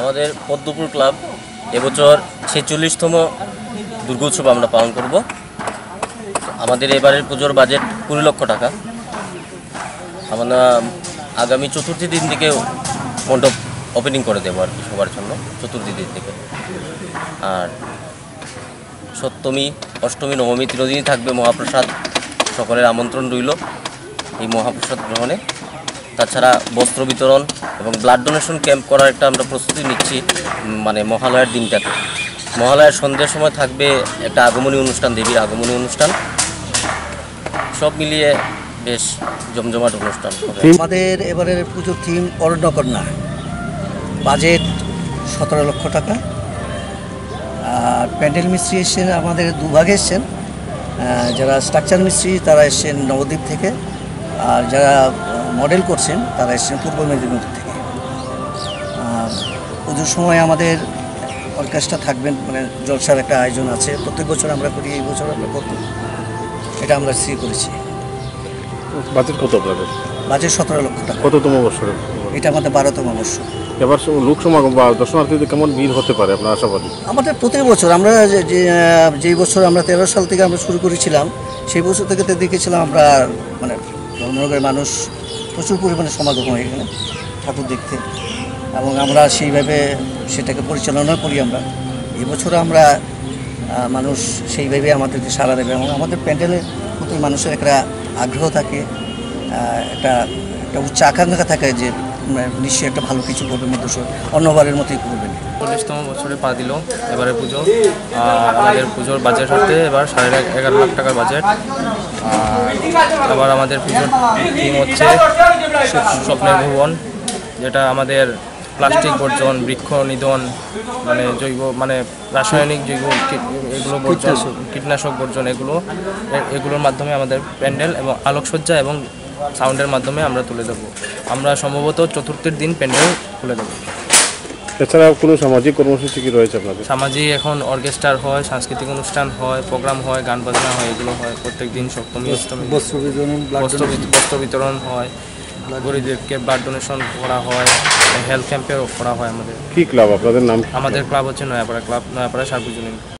আমাদের পদ্মপুর ক্লাব এবছর 46তম দুর্গোৎসব আমরা পালন করব। আমাদের এবারের পুজোর বাজেট 20 লক্ষ টাকা। আমরা আগামী চতুর্থী দিন থেকে মণ্ডপ ওপেনিং করে দেবো আর কি সবার জন্য, চতুর্থী দিন থেকে। আর সপ্তমী, অষ্টমী, নবমী 3 দিনই থাকবে মহাপ্রসাদ। সকলের আমন্ত্রণ রইল এই মহাপ্রসাদ গ্রহণে। তাছাড়া বস্ত্র বিতরণ এবং ব্লাড ডোনেশন ক্যাম্প করার একটা আমরা প্রস্তুতি নিচ্ছি। মানে মহালয়ার দিনটাতে, মহালয়ার সন্ধ্যার সময় থাকবে একটা আগমনী অনুষ্ঠান, দেবীর আগমনী অনুষ্ঠান। সব মিলিয়ে বেশ জমজমাট অনুষ্ঠান হবে। আমাদের এবারের পুজোর থিম অরণ্যকন্যা, বাজেট 17 লক্ষ টাকা। আর প্যান্ডেল মিস্ত্রি এসছেন আমাদের দুভাগে এসছেন, যারা স্ট্রাকচার মিস্ত্রি তারা এসছেন নবদ্বীপ থেকে, আর যারা মডেল করছেন তারা এসছেন পূর্ব মেদিনীপুর থেকে। পুজোর সময় আমাদের অর্কেস্ট্রা থাকবেন, মানে জলসার একটা আয়োজন আছে। প্রত্যেক বছর আমরা করি, এই বছর আমরা করব, এটা আমরা স্থির করেছি। বাজেট কত আপনাদের? বাজেট 17 লক্ষ টাকা। কততম বছর এটা আমাদের 12তম বর্ষ। এবার লোক সমাগম বা দর্শনার্থীদের কেমন ভিড় হতে পারে আপনার আশাবাদী? আমাদের প্রত্যেক বছর আমরা যেই বছর আমরা 13 সাল থেকে আমরা শুরু করেছিলাম, সেই বছর থেকে দেখেছিলাম আমরা মানে ধর্মনগরের মানুষ প্রচুর পরিমাণে সমাগম হয় এখানে ঠাকুর দেখতে, এবং আমরা সেইভাবে সেটাকে পরিচালনা করি। আমরা এবছর আমরা মানুষ সেইভাবে আমাদেরকে সাড়া দেবে, এবং আমাদের প্যান্ডেলের প্রতি মানুষের একটা আগ্রহ থাকে, একটা উচ্চ আকাঙ্ক্ষা থাকে যে নিশ্চয়ই একটা ভালো কিছু করবে, অন্যবারের মতোই করবেন। 40তম বছরে পা দিল এবারে পুজো। আমাদের পুজোর বাজেট হচ্ছে এবার 11.5 লাখ টাকার বাজেট। আবার আমাদের পুজোর থিম হচ্ছে স্বপ্নের ভুবন, যেটা আমাদের প্লাস্টিক বর্জন, বৃক্ষ নিধন, মানে জৈব মানে রাসায়নিক জৈব এগুলো বর্জন, কীটনাশক বর্জন, এগুলোর মাধ্যমে আমাদের প্যান্ডেল এবং আলোকসজ্জা এবং সাউন্ডের মাধ্যমে আমরা তুলে দেবো। আমরা সম্ভবত চতুর্থীর দিন প্যান্ডেল খুলে দেবো। এছাড়া কোনো সামাজিক কর্মসূচি কি রয়েছে আপনাদের? সামাজিক এখন অর্কেস্ট্রার হয়, সাংস্কৃতিক অনুষ্ঠান হয়, প্রোগ্রাম হয়, গান বাজনা হয়, এগুলো হয় প্রত্যেক দিন। সপ্তমী, অষ্টমী বস্ত্র বিতরণ হয়, গরিবদেরকে ব্লাড ডোনেশন করা হয়, হেলথ ক্যাম্পেও করা হয়। আমাদের কি ক্লাব আপনাদের নাম? আমাদের ক্লাব হচ্ছে নয়াপাড়া ক্লাব, নয়াপাড়া সার্বজনীন।